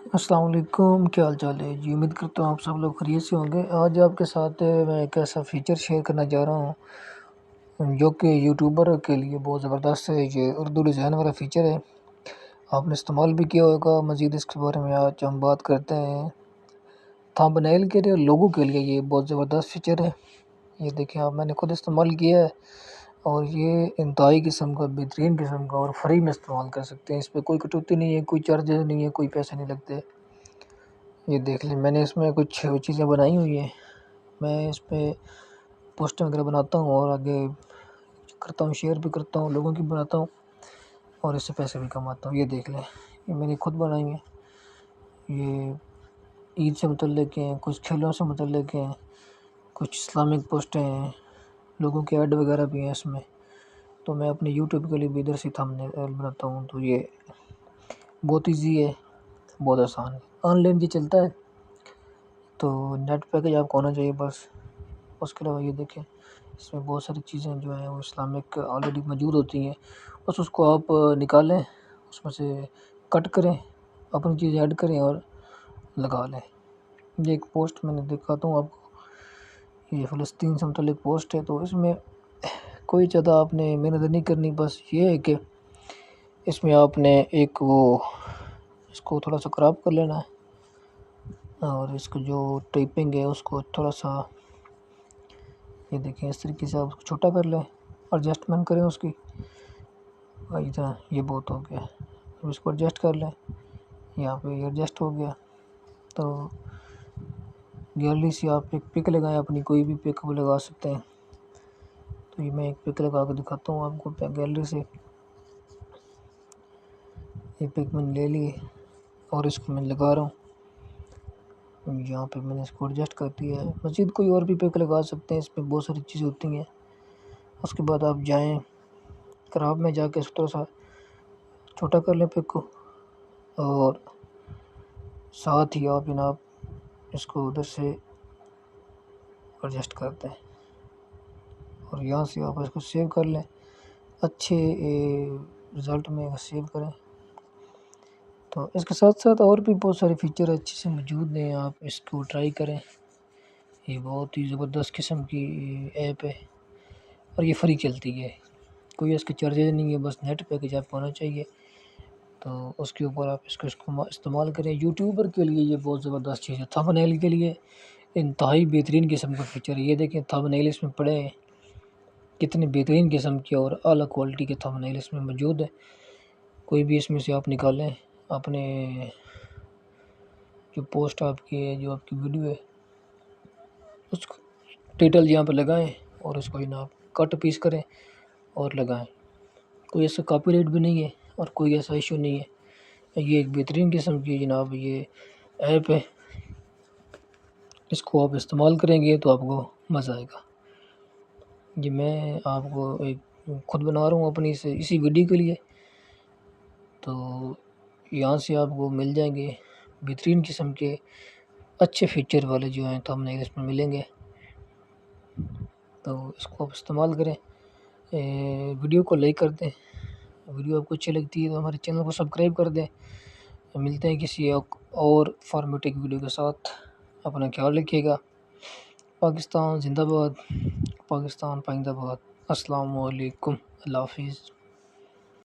السلام علیکم، کیا حال چال ہے جی؟ امید کرتا ہوں آپ سب لوگ خیریت سے ہوں گے۔ آج آپ کے ساتھ میں ایک ایسا فیچر شیئر کرنا چاہ رہا ہوں جو کہ یوٹیوبر کے لیے بہت زبردست ہے۔ یہ اردو ڈیزائن والا فیچر ہے، آپ نے استعمال بھی کیا ہوگا۔ مزید اس کے بارے میں آج ہم بات کرتے ہیں۔ تھمبنیل کے لیے، لوگو کے لیے یہ بہت زبردست فیچر ہے۔ یہ دیکھیں آپ، میں نے خود استعمال کیا ہے اور یہ انتہائی قسم کا، بہترین قسم کا، اور فری میں استعمال کر سکتے ہیں۔ اس پہ کوئی کٹوتی نہیں ہے، کوئی چارجز نہیں ہے، کوئی پیسے نہیں لگتے۔ یہ دیکھ لیں، میں نے اس میں کچھ چیزیں بنائی ہوئی ہیں۔ میں اس پہ پوسٹر وغیرہ بناتا ہوں اور آگے کرتا ہوں، شیئر بھی کرتا ہوں، لوگوں کی بناتا ہوں اور اس سے پیسے بھی کماتا ہوں۔ یہ دیکھ لیں، یہ میں نے خود بنائی ہیں۔ یہ عید سے متعلق ہیں، کچھ کھیلوں سے متعلق ہیں، کچھ اسلامک پوسٹیں ہیں، لوگوں کے ایڈ وغیرہ بھی ہیں اس میں۔ تو میں اپنے یوٹیوب کے لیے بھی ادھر سے تھمبنیل بناتا ہوں۔ تو یہ بہت ایزی ہے، بہت آسان ہے، آن لائن بھی چلتا ہے۔ تو نیٹ پیکج آپ کو ہونا چاہیے بس۔ اس کے علاوہ یہ دیکھیں، اس میں بہت ساری چیزیں جو ہیں وہ اسلامک آلریڈی موجود ہوتی ہیں۔ بس اس کو آپ نکالیں، اس میں سے کٹ کریں، اپنی چیزیں ایڈ کریں اور لگا لیں۔ یہ ایک پوسٹ میں نے دکھاتا ہوں آپ کو، یہ فلسطین سے متعلق پوسٹ ہے۔ تو اس میں کوئی زیادہ آپ نے محنت نہیں کرنی، بس یہ ہے کہ اس میں آپ نے ایک اس کو تھوڑا سا خراب کر لینا ہے اور اس کو جو ٹائپنگ ہے اس کو تھوڑا سا، یہ دیکھیں اس طریقے سے آپ اس کو چھوٹا کر لیں، ایڈجسٹمنٹ کریں اس کی۔ ادھر یہ بہت ہو گیا، اب اس کو ایڈجسٹ کر لیں، یہاں پہ یہ ایڈجسٹ ہو گیا۔ تو گیلری سے آپ ایک پک لگائیں، اپنی کوئی بھی پک وہ لگا سکتے ہیں۔ تو یہ میں ایک پک لگا کے دکھاتا ہوں آپ کو گیلری سے۔ یہ پک میں نے لے لی اور اس کو میں لگا رہا ہوں۔ یہاں پہ میں نے اس کو ایڈجسٹ کر دیا ہے۔ مزید کوئی اور بھی پک لگا سکتے ہیں، اس میں بہت ساری چیزیں ہوتی ہیں۔ اس کے بعد آپ جائیں کراب میں، جا کے اس کو تھوڑا سا چھوٹا کر لیں پک کو، اور ساتھ ہی آپ جناب اس کو ادھر سے ایڈجسٹ کر دیں اور یہاں سے آپ اس کو سیو کر لیں۔ اچھے رزلٹ میں سیو کریں۔ تو اس کے ساتھ ساتھ اور بھی بہت سارے فیچر اچھے سے موجود ہیں، آپ اس کو ٹرائی کریں۔ یہ بہت ہی زبردست قسم کی ایپ ہے اور یہ فری چلتی ہے، کوئی اس کے چارجز نہیں ہے، بس نیٹ پیکج آپ کو ہونا چاہیے۔ تو اس کے اوپر آپ اس کو استعمال کریں۔ یوٹیوبر کے لیے یہ بہت زبردست چیز ہے۔ تھمبنیل کے لیے انتہائی بہترین قسم کا فیچر ہے۔ یہ دیکھیں تھمبنیل اس میں پڑے ہیں، کتنے بہترین قسم کے اور اعلیٰ کوالٹی کے تھمبنیل اس میں موجود ہے۔ کوئی بھی اس میں سے آپ نکالیں، اپنے جو پوسٹ آپ کی ہے، جو آپ کی ویڈیو ہے، اس کو ٹائٹل یہاں پہ لگائیں اور اس کو جناب کٹ پیس کریں اور لگائیں۔ کوئی ایسا کاپی رائٹ بھی نہیں ہے اور کوئی ایسا ایشو نہیں ہے۔ یہ ایک بہترین قسم کی جناب یہ ایپ ہے، اس کو آپ استعمال کریں گے تو آپ کو مزہ آئے گا۔ یہ میں آپ کو ایک خود بنا رہا ہوں اپنی اسی ویڈیو کے لیے۔ تو یہاں سے آپ کو مل جائیں گے بہترین قسم کے اچھے فیچر والے جو ہیں تھمبنیل اس میں ملیں گے۔ تو اس کو آپ استعمال کریں، ویڈیو کو لائک کر دیں، ویڈیو آپ کو اچھی لگتی ہے تو ہمارے چینل کو سبسکرائب کر دیں۔ ملتے ہیں کسی اور فارمیٹک ویڈیو کے ساتھ۔ اپنا خیال رکھیے گا۔ پاکستان زندہ باد، پاکستان پائندہ باد۔ السلام علیکم، اللہ حافظ۔